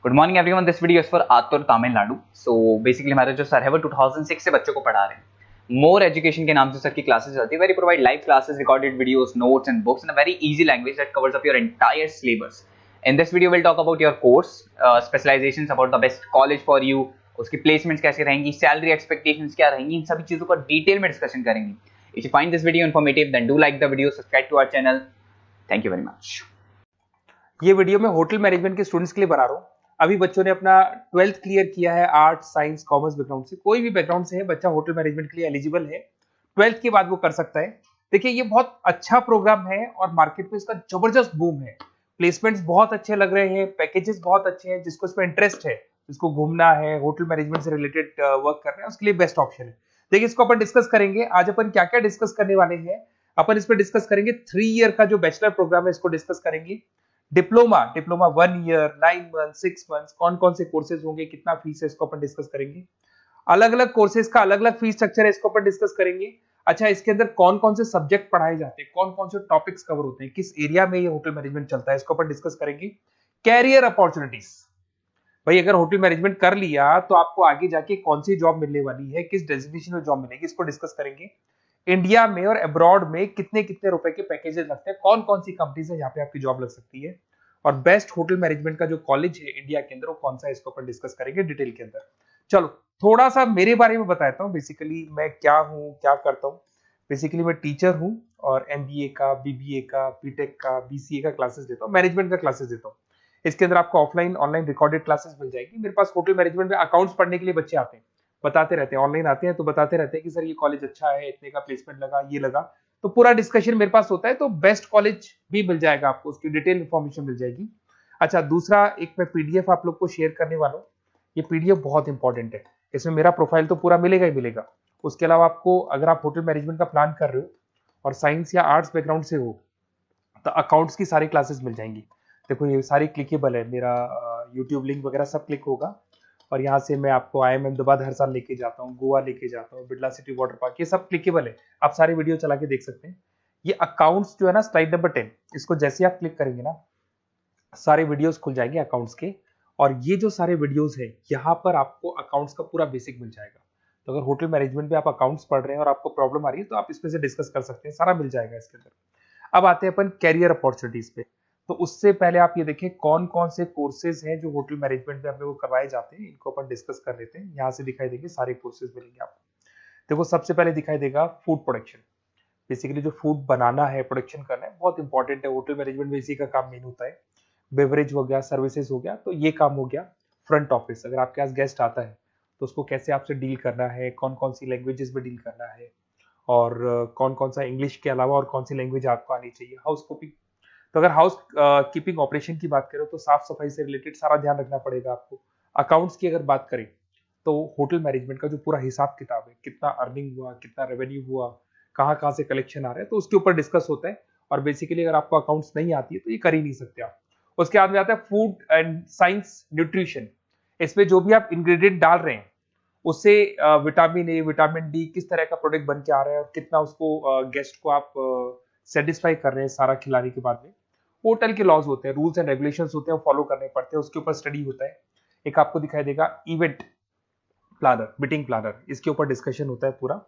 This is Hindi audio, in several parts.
Good morning everyone, this video is for आतुर तमिलनाडु। सो बेसिकली हमारे जो सर है वो 2006 से बच्चों को पढ़ा रहे हैं। मोर एजुकेशन के नाम से सर की क्लासेस चलती है। Very provide live classes, recorded videos, notes and books in a very easy language that covers up your entire syllabus. In this video will talk about your course specialisations, about the best college for you, उसकी प्लेसमेंट्स कैसे रहेंगी, सैलरी एक्सपेक्टेशंस क्या रहेंगी, इन सभी चीजों का डिटेल में डिस्कशन करेंगे। If you find this video informative then do like the video, subscribe to our channel. Thank you very much. ये वीडियो मैं होटल मैनेजमेंट के स्टूडेंट्स के लिए बना रहा हूँ। अभी बच्चों ने अपना 12th क्लियर किया है आर्ट साइंस कॉमर्स बैकग्राउंड से, कोई भी बैकग्राउंड से है बच्चा होटल मैनेजमेंट के लिए एलिजिबल है। 12th के बाद वो कर सकता है। देखिए ये बहुत अच्छा प्रोग्राम है और मार्केट में इसका जबरदस्त बूम है। प्लेसमेंट्स बहुत अच्छे लग रहे हैं, पैकेजेस बहुत अच्छे हैं। जिसको इसमें इंटरेस्ट है, जिसको घूमना है, होटल मैनेजमेंट से रिलेटेड वर्क करना है, उसके लिए बेस्ट ऑप्शन है। देखिए इसको अपन डिस्कस करेंगे। आज अपन क्या क्या डिस्कस करने वाले हैं। अपन इसमें डिस्कस करेंगे 3 ईयर का जो बैचलर प्रोग्राम है, इसको डिस्कस करेंगे। डिप्लोमा 1 ईयर, 9 मंथ, 6 मंथ, कौन कौन से कोर्सेज होंगे, कितना फीस है, इसको अपन डिस्कस करेंगे। अलग अलग कोर्सेज का अलग अलग फीस स्ट्रक्चर है, इसको अपन डिस्कस करेंगे। अच्छा, इसके अंदर कौन कौन से सब्जेक्ट पढ़ाए जाते हैं, कौन कौन से टॉपिक्स कवर होते हैं, किस एरिया में ये होटल मैनेजमेंट चलता है, इसको अपन डिस्कस करेंगे। कैरियर अपॉर्चुनिटीज, भाई अगर होटल मैनेजमेंट कर लिया तो आपको आगे जाके कौन सी जॉब मिलने वाली है, किस डेजिग्नेशन में जॉब मिलेगी, इसको डिस्कस करेंगे। इंडिया में और अब्रॉड में कितने कितने रुपए के पैकेजेस लगते हैं, कौन कौन सी कंपनीज है यहाँ पे आपकी जॉब लग सकती है, और बेस्ट होटल मैनेजमेंट का जो कॉलेज है इंडिया के अंदर वो कौन सा है, इसको अपन डिस्कस करेंगे डिटेल के अंदर। चलो थोड़ा सा मेरे बारे में बताता हूँ। बेसिकली मैं क्या हूँ, क्या करता हूँ। बेसिकली मैं टीचर हूँ और एमबीए का, बीबीए का, बीटेक का, बीसीए का क्लासेस देता हूँ, मैनेजमेंट का क्लासेस देता हूँ। इसके अंदर आपको ऑफलाइन ऑनलाइन रिकॉर्डेड क्लासेस मिल जाएगी। मेरे पास होटल मैनेजमेंट में अकाउंट्स पढ़ने के लिए बच्चे आते हैं, बताते रहते हैं, ऑनलाइन आते हैं तो बताते रहते हैं कि सर ये कॉलेज अच्छा है, इतने का प्लेसमेंट लगा, ये लगा। तो पूरा डिस्कशन मेरे पास होता है, तो बेस्ट कॉलेज भी मिल जाएगा आपको, उसकी डिटेल इंफॉर्मेशन मिल जाएगी। अच्छा, दूसरा एक मैं पीडीएफ आप लोग को शेयर करने वाला हूँ। ये पीडीएफ बहुत इंपॉर्टेंट है, इसमें मेरा प्रोफाइल तो पूरा मिलेगा ही मिलेगा। उसके अलावा आपको अगर आप होटल मैनेजमेंट का प्लान कर रहे हो और साइंस या आर्ट्स बैकग्राउंड से हो तो अकाउंट्स की सारी क्लासेस मिल जाएंगी। देखो ये सारी क्लिकेबल है, मेरा यूट्यूब लिंक वगैरह सब क्लिक होगा और यहाँ से मैं आपको IIM अहमदाबाद हर साल लेके जाता हूँ, गोवा लेके जाता हूँ, बिरला सिटी वाटर पार्क, ये सब क्लिकेबल है। आप सारी वीडियो चला के देख सकते हैं। ये अकाउंट्स जो है ना, स्लाइड नंबर 10, इसको जैसे आप क्लिक करेंगे ना सारे वीडियोस खुल जाएंगे अकाउंट्स के। और ये जो सारे वीडियोस है यहाँ पर आपको अकाउंट्स का पूरा बेसिक मिल जाएगा। तो अगर होटल मैनेजमेंट में आप अकाउंट्स पढ़ रहे हैं और आपको प्रॉब्लम आ रही है तो आप इसमें से डिस्कस कर सकते हैं, सारा मिल जाएगा इसके अंदर। अब आते हैं अपन कैरियर अपॉर्चुनिटीज पे। तो उससे पहले आप ये देखिए कौन कौन से कोर्सेज हैं जो होटल मैनेजमेंट में अपने को करवाए जाते हैं, इनको अपन डिस्कस कर लेते हैं। यहाँ से दिखाई देंगे सारे कोर्सेज मिलेंगे आपको। देखो सबसे पहले दिखाई देगा फूड प्रोडक्शन। बेसिकली जो फूड बनाना है, प्रोडक्शन करना है, बहुत इंपॉर्टेंट है। होटल मैनेजमेंट में इसी का काम मेन होता है। बेवरेज हो गया, सर्विसेज हो गया, तो ये काम हो गया। फ्रंट ऑफिस, अगर आपके पास गेस्ट आता है तो उसको कैसे आपसे डील करना है, कौन कौन सी लैंग्वेजेस में डील करना है, और कौन कौन सा इंग्लिश के अलावा और कौन सी लैंग्वेज आपको आनी चाहिए। हाउस कीपिंग, तो अगर हाउस कीपिंग ऑपरेशन की बात करें तो साफ सफाई से रिलेटेड सारा ध्यान रखना पड़ेगा आपको। अकाउंट्स की अगर बात करें तो होटल मैनेजमेंट का जो पूरा हिसाब किताब है, कितना अर्निंग हुआ, कितना रेवेन्यू हुआ, कहाँ कहाँ से कलेक्शन आ रहा है, तो उसके ऊपर डिस्कस होता है। और बेसिकली अगर आपको अकाउंट्स नहीं आती है तो ये कर ही नहीं सकते आप। उसके बाद में आता है फूड एंड साइंस न्यूट्रिशन। इसमें जो भी आप इंग्रेडिएंट डाल रहे हैं उससे विटामिन ए, विटामिन डी, किस तरह का प्रोडक्ट बन के आ रहा है और कितना उसको गेस्ट को आप सेटिस्फाई कर रहे हैं सारा खिलाने के बाद में। होटल के लॉज होते हैं, रूल्स एंड रेगुलेशंस होते हैं, वो फॉलो करने पड़ते हैं, उसके ऊपर स्टडी होता है। एक आपको दिखाई देगा इवेंट प्लानर, मीटिंग प्लानर, इसके ऊपर डिस्कशन होता है पूरा।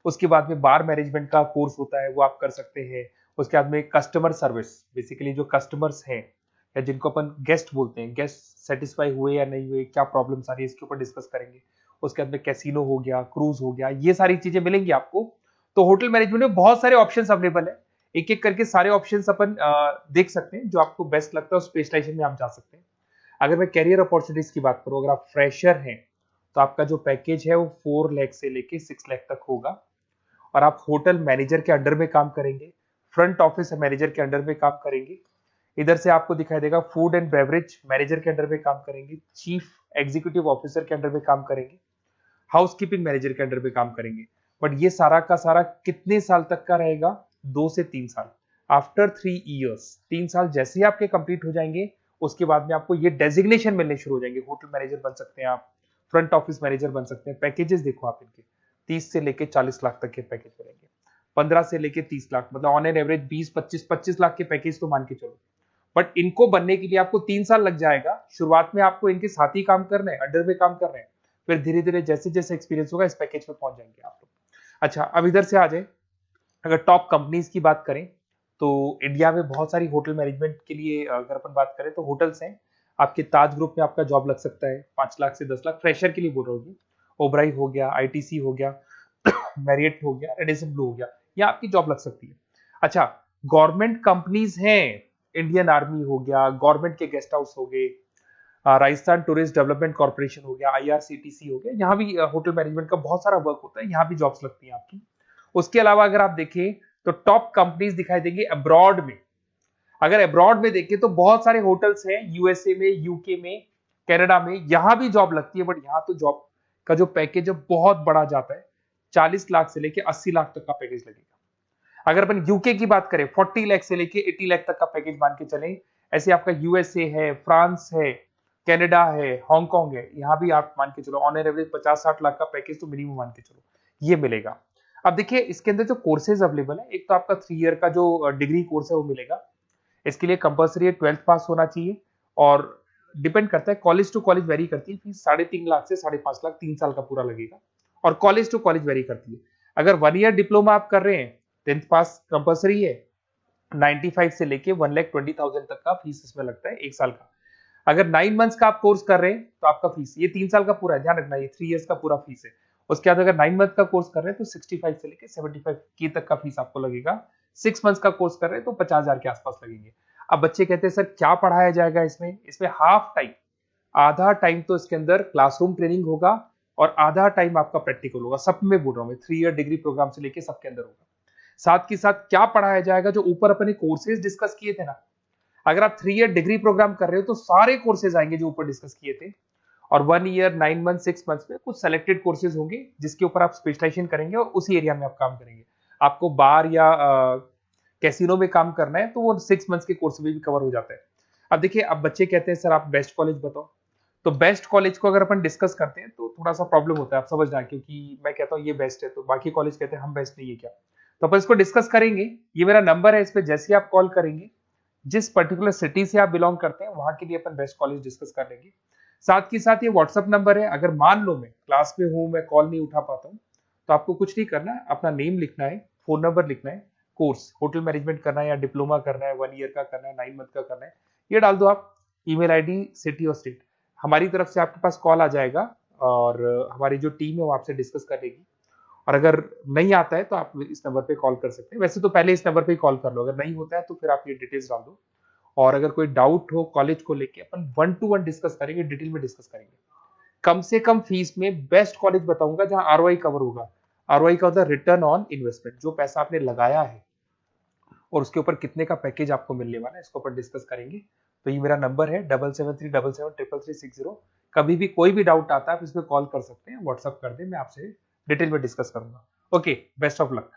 उसके बाद में बार मैनेजमेंट का कोर्स होता है, वो आप कर सकते हैं। उसके बाद में कस्टमर सर्विस, बेसिकली जो कस्टमर्स हैं या जिनको अपन गेस्ट बोलते हैं, गेस्ट सेटिस्फाई हुए या नहीं हुए, क्या प्रॉब्लम्स आ रही है, इसके ऊपर डिस्कस करेंगे। उसके बाद में कैसीनो हो गया, क्रूज हो गया, ये सारी चीजें मिलेंगी आपको। तो होटल मैनेजमेंट में बहुत सारे ऑप्शंस अवेलेबल है, एक एक करके सारे ऑप्शंस अपन देख सकते हैं। जो आपको बेस्ट लगता है उस स्पेशलाइजेशन में आप जा सकते हैं। अगर मैं कैरियर अपॉर्चुनिटीज की बात करूं, अगर आप फ्रेशर हैं तो आपका जो पैकेज है वो 4 लाख से लेके 6 लाख तक होगा। और आप होटल मैनेजर के अंडर में काम करेंगे, फ्रंट ऑफिस मैनेजर के अंडर में काम करेंगे। इधर से आपको दिखाई देगा फूड एंड बेवरेज मैनेजर के अंडर में काम करेंगे, चीफ एग्जीक्यूटिव ऑफिसर के अंडर में काम करेंगे, हाउसकीपिंग मैनेजर के अंडर में काम करेंगे। बट ये सारा का सारा कितने साल तक का रहेगा? 2 से 3 साल। आफ्टर 3 ईयर्स, 3 साल जैसे ही आपके कंप्लीट हो जाएंगे उसके बाद में आपको ये डेजिग्नेशन मिलने शुरू हो जाएंगे। होटल मैनेजर बन सकते हैं आप, फ्रंट ऑफिस मैनेजर बन सकते हैं। पैकेजेस देखो आप इनके, 30 से लेके 40 लाख तक के पैकेज मिलेंगे, 15 से लेके 30 लाख, मतलब ऑन एन एवरेज 20, 25 लाख के पैकेज तो मान के चलो। बट इनको बनने के लिए आपको 3 साल लग जाएगा। शुरुआत में आपको इनके साथ ही काम करना है, अंडर में काम करना है, फिर धीरे धीरे जैसे जैसे एक्सपीरियंस होगा इस पैकेज पे पहुंच जाएंगे आप लोग। अच्छा, अब इधर से आ जाए, अगर टॉप कंपनीज की बात करें तो इंडिया में बहुत सारी होटल मैनेजमेंट के लिए अगर अपन बात करें तो होटल्स हैं। आपके ताज ग्रुप में आपका जॉब लग सकता है 5 लाख से 10 लाख, फ्रेशर के लिए बोल रहा हूँ। ओबराई हो गया, आईटीसी हो गया, मैरियट हो गया, रेडिसन ब्लू हो गया, यहाँ आपकी जॉब लग सकती है। अच्छा, गवर्नमेंट कंपनीज हैं, इंडियन आर्मी हो गया, गवर्नमेंट के गेस्ट हाउस हो गए, राजस्थान टूरिस्ट डेवलपमेंट कॉर्पोरेशन हो गया, आईआरसीटीसी हो गया, यहाँ भी होटल मैनेजमेंट का बहुत सारा वर्क होता है, यहाँ भी जॉब्स लगती हैं आपकी। उसके अलावा अगर आप देखें तो टॉप कंपनीज दिखाई देंगे अब्रॉड में। अगर अब्रॉड में देखें तो बहुत सारे होटल्स हैं यूएसए में, यूके में, कनाडा में, यहां भी जॉब लगती है। बट यहाँ तो जॉब का जो पैकेज है बहुत बड़ा जाता है, 40 लाख से लेके 80 लाख तक का पैकेज लगेगा। अगर अपन यूके की बात करें 40 लाख से लेके 80 लाख तक का पैकेज मान के चलें। ऐसे आपका यूएसए है, फ्रांस है, कनाडा है, हांगकांग है, यहाँ भी आप मान के चलो ऑन एन एवरेज 50-60 लाख का पैकेज तो मिनिमम मान के चलो ये मिलेगा। अब देखिए इसके अंदर जो कोर्सेज अवेलेबल है, एक तो आपका 3 ईयर का जो डिग्री कोर्स है वो मिलेगा। इसके लिए कंपलसरी 12th पास होना चाहिए और डिपेंड करता है, कॉलेज टू कॉलेज वेरी करती है। फीस 3.5 लाख से 5.5 लाख 3 साल का पूरा लगेगा और कॉलेज टू कॉलेज वेरी करती है। अगर 1 ईयर डिप्लोमा आप कर रहे हैं, 10th पास कंपलसरी है, 95 से लेके 1,20,000 तक का फीस इसमें लगता है 1 साल का। अगर 9 मंथ्स का आप कोर्स कर रहे हैं तो आपका फीस, ये 3 साल का पूरा है, ध्यान रखना, ये 3 इयर्स का पूरा फीस है। उसके बाद अगर 9 मंथ का कोर्स कर रहे हैं तो 65 से लेके 75 के तक का फीस आपको लगेगा। 6 मंथ्स का कोर्स कर रहे हैं तो 50,000 के आसपास लगेंगे। अब बच्चे कहते हैं सर क्या पढ़ाया जाएगा इसमें? इसमें हाफ टाइम, आधा टाइम तो इसके अंदर क्लासरूम ट्रेनिंग होगा और आधा टाइम आपका प्रैक्टिकल होगा। सब में बोल रहा हूँ मैं, 3 ईयर डिग्री प्रोग्राम से लेके सबके अंदर होगा। साथ के साथ क्या पढ़ाया जाएगा, जो ऊपर अपने कोर्सेज डिस्कस किए थे ना, अगर आप 3 ईयर डिग्री प्रोग्राम कर रहे हो तो सारे कोर्सेज आएंगे जो ऊपर डिस्कस किए थे। और 1 ईयर, 9 मंथ, 6 मंथ्स में कुछ सेलेक्टेड कोर्सेज होंगे जिसके ऊपर आप स्पेशलाइजेशन करेंगे और उसी एरिया में आप काम करेंगे। आपको बार या कैसीनो में काम करना है तो वो 6 मंथ्स के कोर्स में भी कवर हो जाता है। अब देखिए, अब बच्चे कहते हैं सर आप बेस्ट कॉलेज बताओ। तो बेस्ट कॉलेज को अगर अपन डिस्कस करते हैं तो थोड़ा सा प्रॉब्लम होता है, आप समझ रहे हैं, क्योंकि मैं कहता हूँ ये बेस्ट है तो बाकी कॉलेज कहते हैं हम बेस्ट नहीं है क्या। तो अपन इसको डिस्कस करेंगे। ये मेरा नंबर है, इस पे जैसे आप कॉल करेंगे, जिस पर्टिकुलर सिटी से आप बिलोंग करते हैं वहां के लिए अपन बेस्ट कॉलेज डिस्कस कर लेंगे। साथ ही साथ ये व्हाट्सअप नंबर है, अगर मान लो मैं क्लास में हूं, मैं कॉल नहीं उठा पाता हूं, तो आपको कुछ नहीं करना है, अपना नेम लिखना है, फोन नंबर लिखना है, कोर्स होटल मैनेजमेंट करना है या डिप्लोमा करना है, 1 ईयर का करना है, 9 मंथ का करना है, ये डाल दो आप, ईमेल आईडी, सिटी और स्टेट। हमारी तरफ से आपके पास कॉल आ जाएगा और हमारी जो टीम है वो आपसे डिस्कस कर लेगी। और अगर नहीं आता है तो आप इस नंबर पे कॉल कर सकते हैं। वैसे तो पहले इस नंबर पे कॉल कर लो, अगर नहीं होता है तो फिर आप ये डिटेल्स डाल दो। और अगर कोई डाउट हो कॉलेज को लेके, अपन 1 to 1 डिस्कस करेंगे, डिटेल में डिस्कस करेंगे। कम से कम फीस में बेस्ट कॉलेज बताऊंगा जहां आरओआई कवर होगा। आरओआई का होता है रिटर्न ऑन इन्वेस्टमेंट, जो पैसा आपने लगाया है और उसके ऊपर कितने का पैकेज आपको मिलने वाला है, इसको अपन डिस्कस करेंगे। तो ये मेरा नंबर है 7737733360। कभी भी कोई भी डाउट आता है आप इस पर कॉल कर सकते हैं, व्हाट्सअप कर दे, मैं आपसे डिटेल में डिस्कस करूंगा। Okay, best of luck.